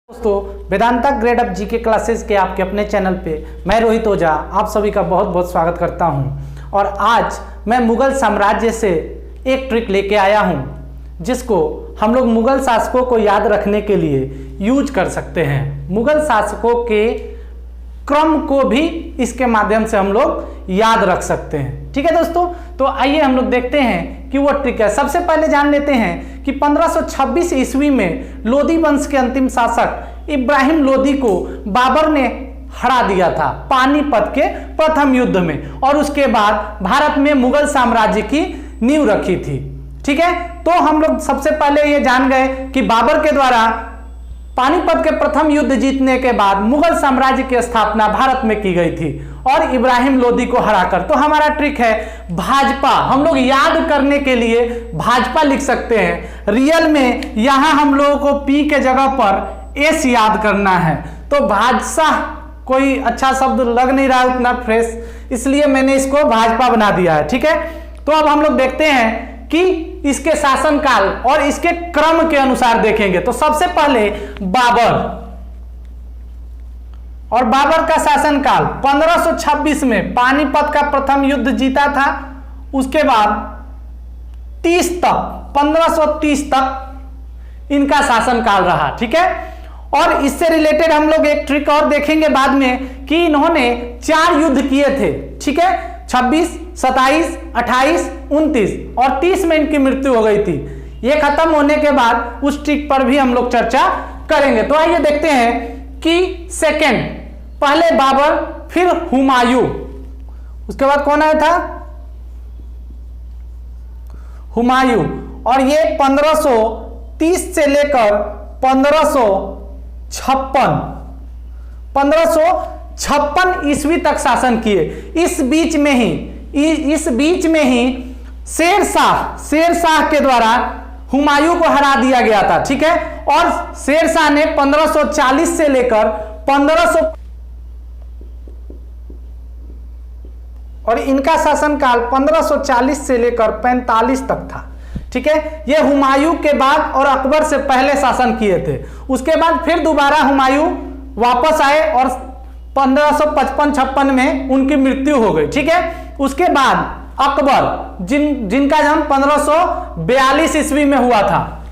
दोस्तों Vedanta grade up GK classes के आपके अपने चैनल पे मैं रोहित ओझा आप सभी का बहुत बहुत स्वागत करता हूं। और आज मैं मुगल साम्राज्य से एक ट्रिक लेके आया हूं जिसको हम लोग मुगल शासकों को याद रखने के लिए यूज कर सकते हैं। मुगल शासकों के क्रम को भी इसके माध्यम से हम लोग याद रख सकते हैं। ठीक है दोस्तों, तो आइए हम लोग देखते हैं कि वो ट्रिक है। सबसे पहले जान लेते हैं कि 1526 ईस्वी में लोदी वंश के अंतिम शासक इब्राहिम लोदी को बाबर ने हरा दिया था पानीपत के प्रथम युद्ध में, और उसके बाद भारत में मुगल साम्राज्य की नींव रखी थी। ठीक है, तो हम लोग सबसे पहले ये जान गए कि बाबर के द्वारा पानीपत के प्रथम युद्ध जीतने के बाद मुगल साम्राज्य की स्थापना भारत में की गई थी और इब्राहिम लोदी को हराकर। तो हमारा ट्रिक है भाजपा। हम लोग याद करने के लिए भाजपा लिख सकते हैं। रियल में यहां हम लोगों को पी के जगह पर एस याद करना है। तो भाजपा कोई अच्छा शब्द लग नहीं रहा है उतना फ्रेश, इसलिए मैंने इसको भाजपा बना दिया है। ठीक है, तो अब हम लोग देखते हैं कि इसके शासनकाल और इसके क्रम के अनुसार देखेंगे। तो सबसे पहले बाबर, और बाबर का शासनकाल 1526 में पानीपत का प्रथम युद्ध जीता था। उसके बाद 30 तक 1530 तक इनका शासनकाल रहा। ठीक है, और इससे रिलेटेड हम लोग एक ट्रिक और देखेंगे बाद में कि इन्होंने 4 युद्ध किए थे। ठीक है, 26, 27, 28, 29 और 30 में इनकी मृत्यु हो गई थी। ये खत्म होने के बाद उस ट्रिक पर भी हम लोग चर्चा करेंगे। तो आइए देखते हैं कि सेकंड, पहले बाबर, फिर हुमायूं, उसके बाद कौन आया था? हुमायूं। और ये 1530 से लेकर 1556 ईस्वी तक शासन किए। इस बीच में ही शेरशाह के द्वारा हुमायूं को हरा दिया गया था। ठीक है, और शेरशाह ने 1540 से लेकर 1500 और इनका शासनकाल 1540 से लेकर 45 तक था। ठीक है, ये हुमायूं के बाद और अकबर से पहले शासन किए थे। उसके बाद फिर दोबारा हुमायूं वापस आए और 1555-56 में उनकी मृत्यु हो गई। ठीक है, उसके बाद अकबर जिनका जन्म 1542 ईस्वी में हुआ था,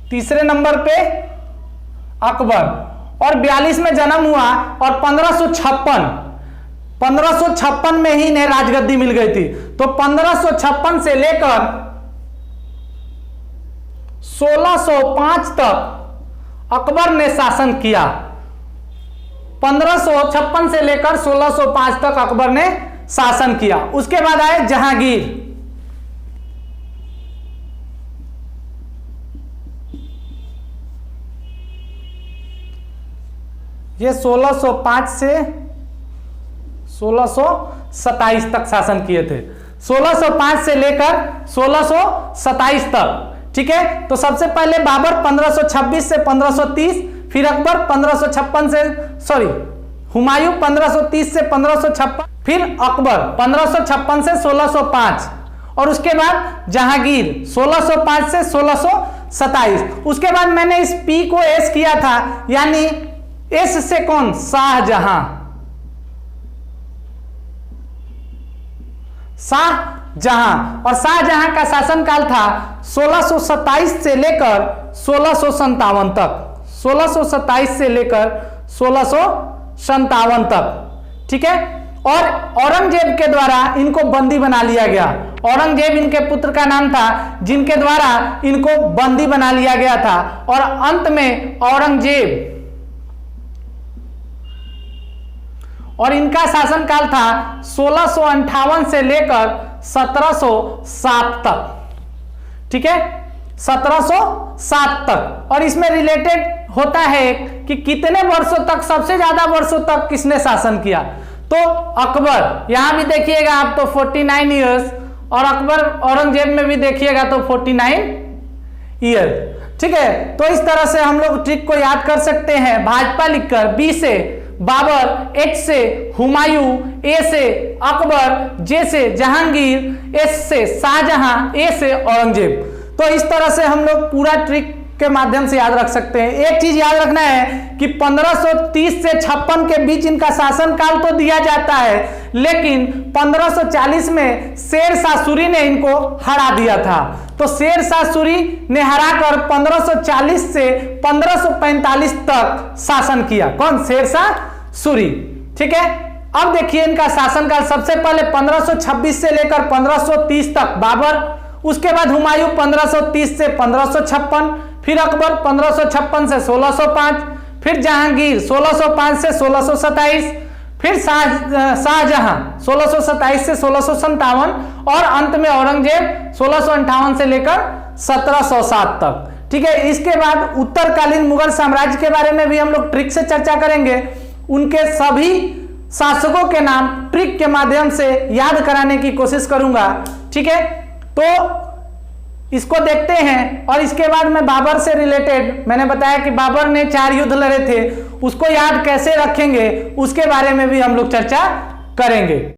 तीसरे नंबर पे अकबर, और 42 में जन्म हुआ और 1556 में ही इन्हें राजगद्दी मिल गई थी। तो 1556 से लेकर 1605 तक अकबर ने शासन किया। 1556 से लेकर 1605 तक अकबर ने शासन किया। उसके बाद आए जहांगीर। ये 1605 से 1627 तक शासन किए थे। 1605 से लेकर 1627 तक। ठीक है, तो सबसे पहले बाबर 1526 से 1530, फिर अकबर 1556 से हुमायूं 1530 से 1556, फिर अकबर 1556 से 1605, और उसके बाद जहांगीर 1605 से 1627। उसके बाद मैंने इस पी को एस किया था, यानी एस से कौन? शाहजहां। और शाहजहां का शासनकाल था 1627 से लेकर 1657 तक। 1627 से लेकर 1657 तक। ठीक है, और औरंगजेब के द्वारा इनको बंदी बना लिया गया। औरंगजेब इनके पुत्र का नाम था, जिनके द्वारा इनको बंदी बना लिया गया था। और अंत में औरंगजेब, और इनका शासनकाल था 1658 से लेकर 1707 तक। ठीक है, 1707 तक। और इसमें रिलेटेड होता है कि कितने वर्षों तक, सबसे ज्यादा वर्षों तक किसने शासन किया? तो अकबर, यहां भी देखिएगा आप तो 49 ईयर्स, और अकबर औरंगजेब में भी देखिएगा तो 49 ईयर। ठीक है, तो इस तरह से हम लोग ट्रिक को याद कर सकते हैं। भाजपा लिखकर, बी से बाबर, एच से हुमायूं, ए से अकबर, जे से जहांगीर, एस से शाहजहां, ए से औरंगजेब। तो इस तरह से हम लोग पूरा ट्रिक के माध्यम से याद रख सकते हैं। एक चीज याद रखना है कि 1530 से 56 के बीच इनका शासनकाल तो दिया जाता है, लेकिन 1540 में शेरशाह सूरी ने इनको हरा दिया था। तो शेरशाह सूरी ने हराकर 1540 से 1545 तक शासन किया। कौन? शेरशाह सूरी। ठीक है, अब देखिए इनका शासनकाल। सबसे पहले 1526 से लेकर 1530 तक बाबर, उसके बाद हुमायूं 1530 से 1556, फिर अकबर 1556 से 1605, फिर जहांगीर 1605 से 1627, फिर शाहजहां 1627 से 1657 और अंत में औरंगजेब 1658 से लेकर 1707 तक। ठीक है, इसके बाद उत्तरकालीन मुगल साम्राज्य के बारे में भी हम लोग ट्रिक से चर्चा करेंगे। उनके सभी शासकों के नाम ट्रिक के माध्यम से याद कराने की कोशिश करूंगा। ठीक है, तो इसको देखते हैं। और इसके बाद मैं बाबर से रिलेटेड, मैंने बताया कि बाबर ने 4 युद्ध लड़े थे, उसको याद कैसे रखेंगे उसके बारे में भी हम लोग चर्चा करेंगे।